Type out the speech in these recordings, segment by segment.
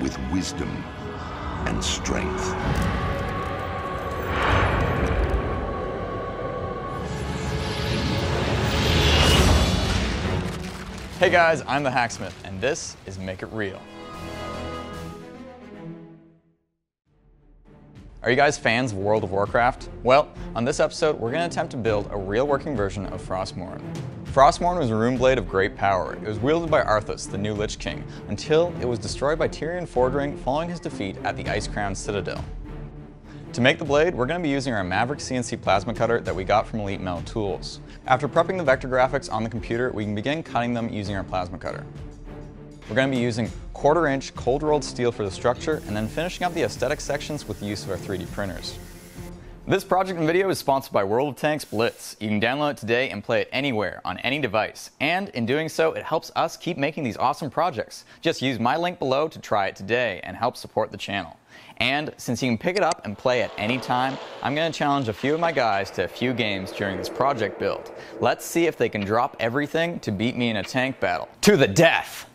with wisdom and strength. Hey guys, I'm the Hacksmith, and this is Make It Real. Are you guys fans of World of Warcraft? Well, on this episode, we're going to attempt to build a real working version of Frostmourne. Frostmourne was a rune blade of great power. It was wielded by Arthas, the new Lich King, until it was destroyed by Tyrion Fordring following his defeat at the Ice-Crowned Citadel. To make the blade, we're going to be using our Maverick CNC plasma cutter that we got from Elite Metal Tools. After prepping the vector graphics on the computer, we can begin cutting them using our plasma cutter. We're going to be using 1/4 inch cold rolled steel for the structure, and then finishing up the aesthetic sections with the use of our 3D printers. This project and video is sponsored by World of Tanks Blitz. You can download it today and play it anywhere, on any device. And in doing so, it helps us keep making these awesome projects. Just use my link below to try it today and help support the channel. And since you can pick it up and play at any time, I'm going to challenge a few of my guys to a few games during this project build. Let's see if they can drop everything to beat me in a tank battle. To the death!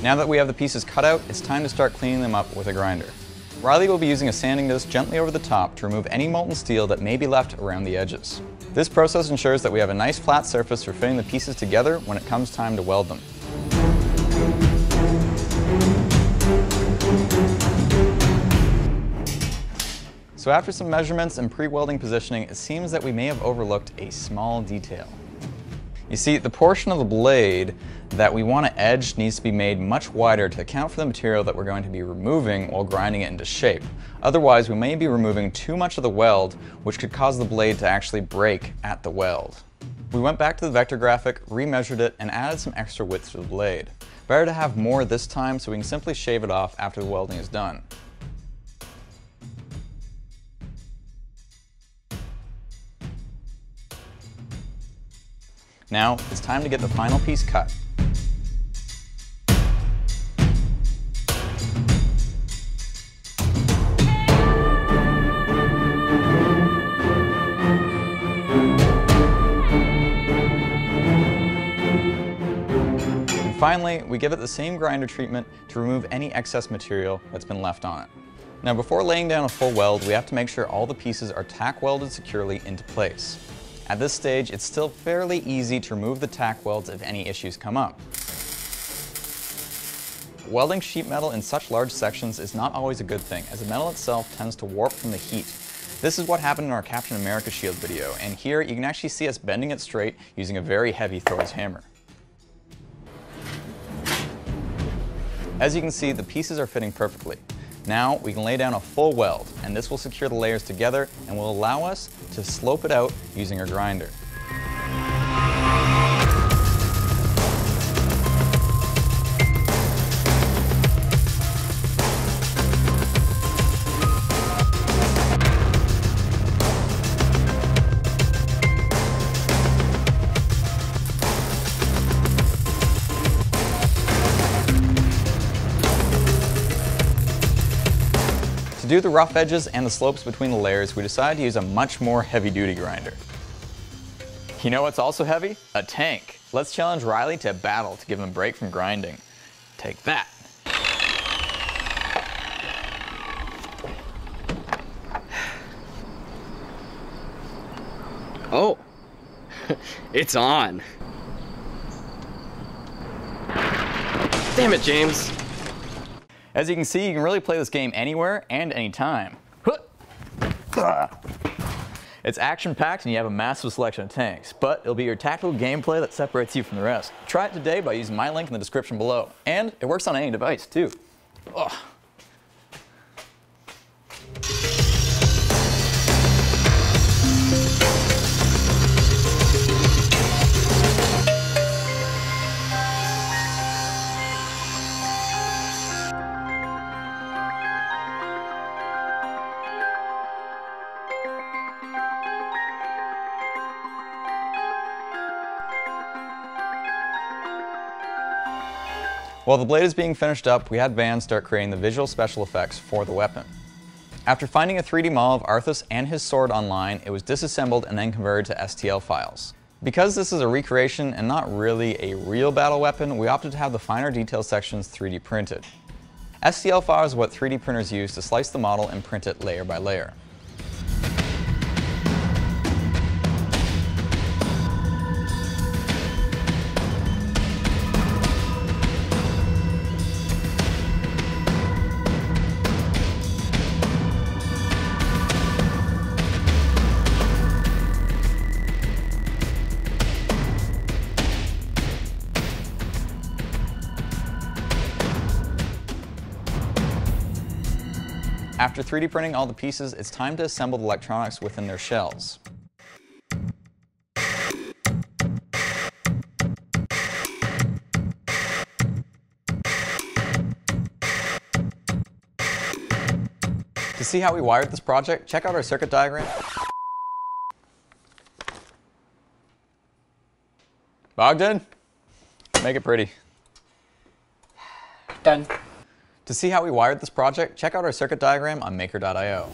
Now that we have the pieces cut out, it's time to start cleaning them up with a grinder. Riley will be using a sanding disc gently over the top to remove any molten steel that may be left around the edges. This process ensures that we have a nice flat surface for fitting the pieces together when it comes time to weld them. So after some measurements and pre-welding positioning, it seems that we may have overlooked a small detail. You see, the portion of the blade that we want to edge needs to be made much wider to account for the material that we're going to be removing while grinding it into shape. Otherwise, we may be removing too much of the weld, which could cause the blade to actually break at the weld. We went back to the vector graphic, remeasured it, and added some extra width to the blade. Better to have more this time so we can simply shave it off after the welding is done. Now, it's time to get the final piece cut. And finally, we give it the same grinder treatment to remove any excess material that's been left on it. Now, before laying down a full weld, we have to make sure all the pieces are tack welded securely into place. At this stage, it's still fairly easy to remove the tack welds if any issues come up. Welding sheet metal in such large sections is not always a good thing, as the metal itself tends to warp from the heat. This is what happened in our Captain America shield video, and here you can actually see us bending it straight using a very heavy Thor's hammer. As you can see, the pieces are fitting perfectly. Now we can lay down a full weld, and this will secure the layers together and will allow us to slope it out using our grinder. To do the rough edges and the slopes between the layers, we decided to use a much more heavy-duty grinder. You know what's also heavy? A tank. Let's challenge Riley to a battle to give him a break from grinding. Take that. Oh, it's on. Damn it, James. As you can see, you can really play this game anywhere and anytime. It's action-packed and you have a massive selection of tanks, but it'll be your tactical gameplay that separates you from the rest. Try it today by using my link in the description below, and it works on any device too. Ugh. While the blade is being finished up, we had Van start creating the visual special effects for the weapon. After finding a 3D model of Arthas and his sword online, it was disassembled and then converted to STL files. Because this is a recreation and not really a real battle weapon, we opted to have the finer detail sections 3D printed. STL files are what 3D printers use to slice the model and print it layer by layer. After 3D printing all the pieces, it's time to assemble the electronics within their shells. To see how we wired this project, check out our circuit diagram. Bogdan, make it pretty. Done. To see how we wired this project, check out our circuit diagram on maker.io.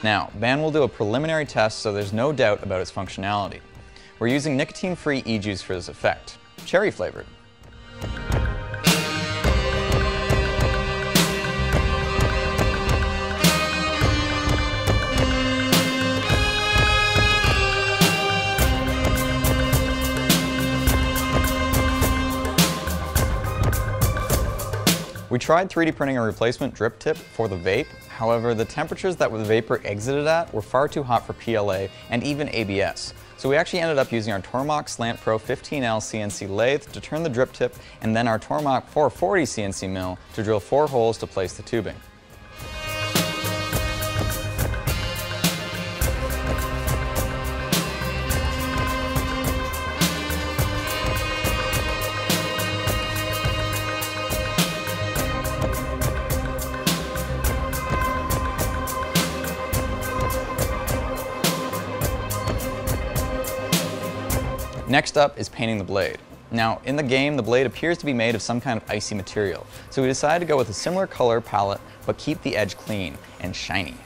Now, Van will do a preliminary test so there's no doubt about its functionality. We're using nicotine-free e-juice for this effect, cherry flavored. We tried 3D printing a replacement drip tip for the vape, however the temperatures that the vapor exited at were far too hot for PLA and even ABS. So we actually ended up using our Tormach Slant Pro 15L CNC lathe to turn the drip tip and then our Tormach 440 CNC mill to drill 4 holes to place the tubing. Next up is painting the blade. Now, in the game, the blade appears to be made of some kind of icy material, so we decided to go with a similar color palette, but keep the edge clean and shiny.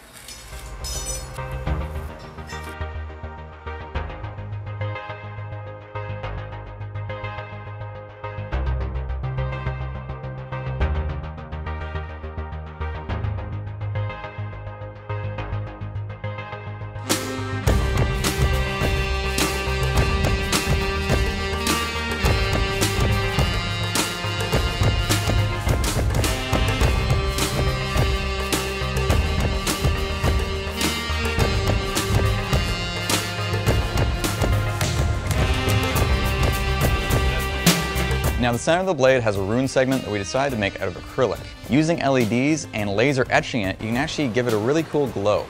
Now the center of the blade has a rune segment that we decided to make out of acrylic. Using LEDs and laser etching it, you can actually give it a really cool glow.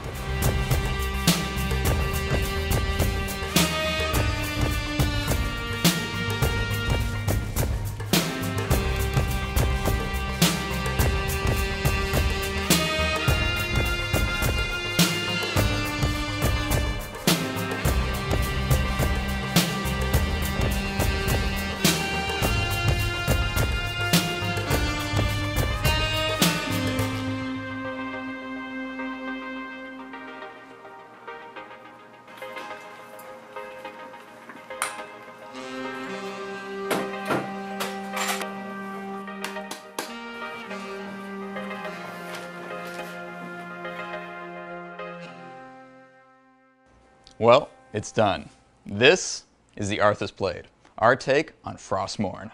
Well, it's done. This is the Arthas Blade, our take on Frostmourne.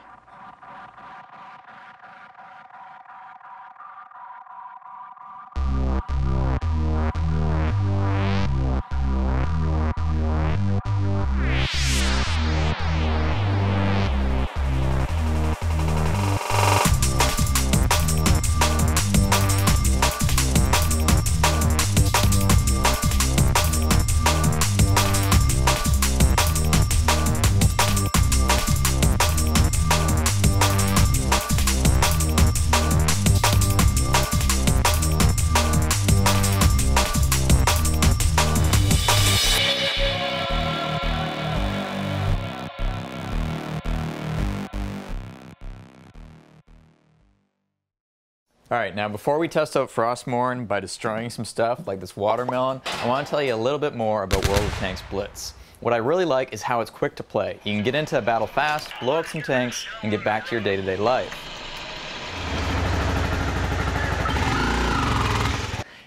Alright, now before we test out Frostmourne by destroying some stuff like this watermelon, I want to tell you a little bit more about World of Tanks Blitz. What I really like is how it's quick to play. You can get into a battle fast, blow up some tanks, and get back to your day-to-day life.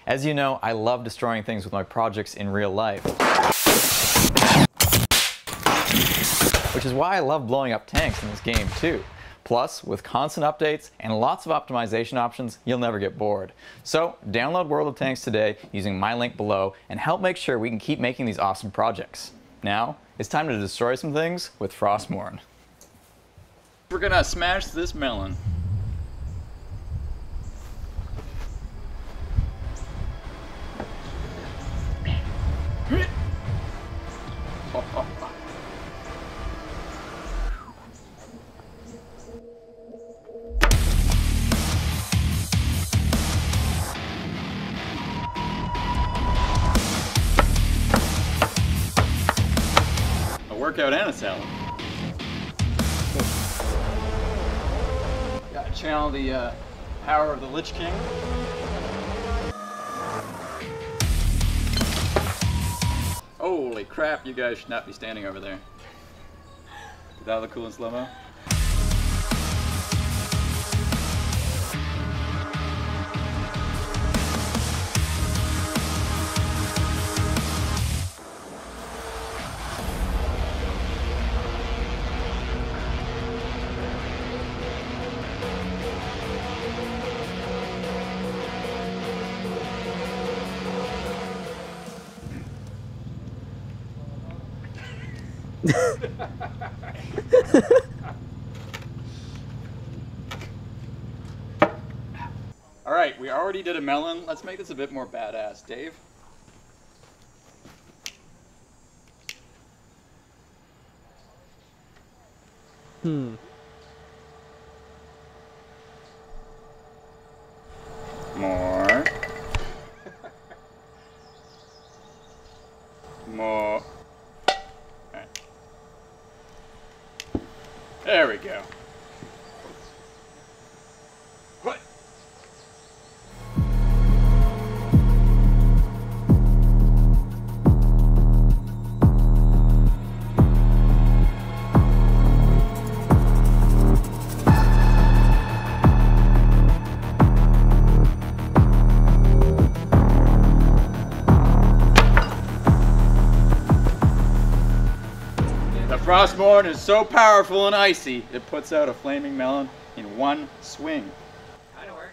As you know, I love destroying things with my projects in real life. Which is why I love blowing up tanks in this game too. Plus, with constant updates and lots of optimization options, you'll never get bored. So, download World of Tanks today using my link below and help make sure we can keep making these awesome projects. Now, it's time to destroy some things with Frostmourne. We're gonna smash this melon. Workout and a salad. Gotta channel the power of the Lich King. Holy crap, you guys should not be standing over there. Did that look cool in slow-mo? Alright, we already did a melon. Let's make this a bit more badass. Dave? More. More. Alright. There we go. What? Frostmourne is so powerful and icy, it puts out a flaming melon in one swing. Kinda work.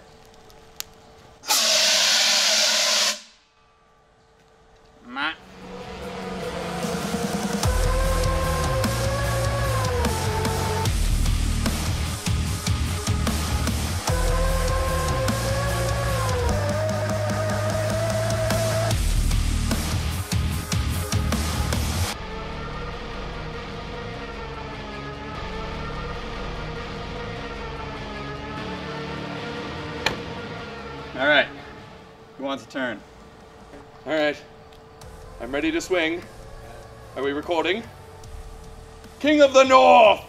Alright, who wants a turn? Alright, I'm ready to swing. Are we recording? King of the North!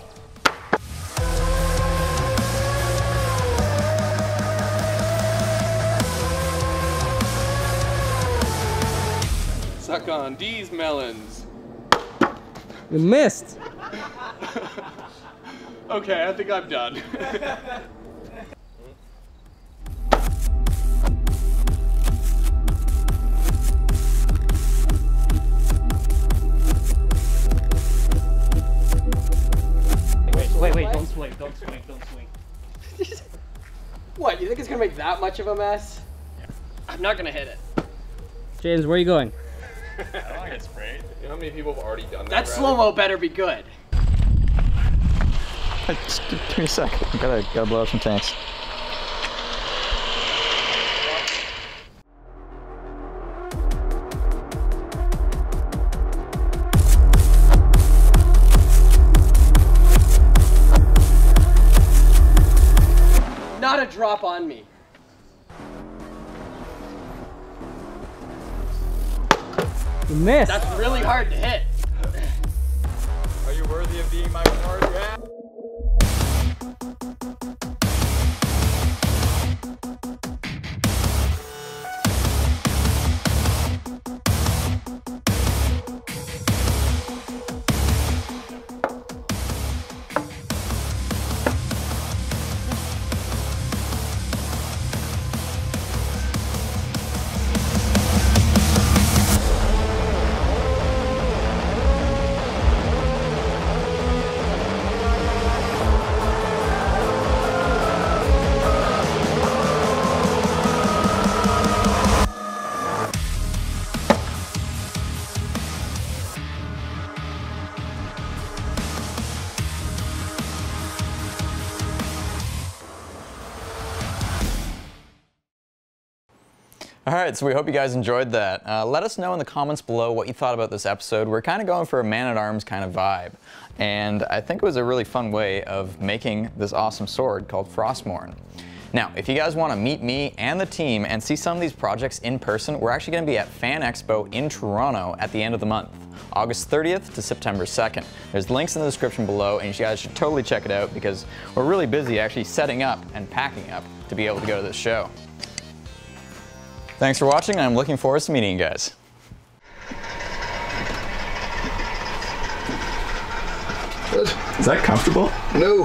Suck on these melons. You missed! Okay, I think I'm done. much of a mess. I'm not gonna hit it. James, where are you going? I don't want to get sprayed. You know how many people have already done that? That slow-mo better be good. Just give me a sec. I gotta blow up some tanks. Not a drop on me. You missed. That's really hard to hit. Are you worthy of being my reward? Yeah. All right, so we hope you guys enjoyed that. Let us know in the comments below what you thought about this episode. We're kind of going for a man-at-arms kind of vibe. And I think it was a really fun way of making this awesome sword called Frostmourne. Now, if you guys want to meet me and the team and see some of these projects in person, we're actually going to be at Fan Expo in Toronto at the end of the month, August 30th to September 2nd. There's links in the description below, and you guys should totally check it out because we're really busy actually setting up and packing up to be able to go to this show. Thanks for watching, and I'm looking forward to meeting you guys. Is that comfortable? No.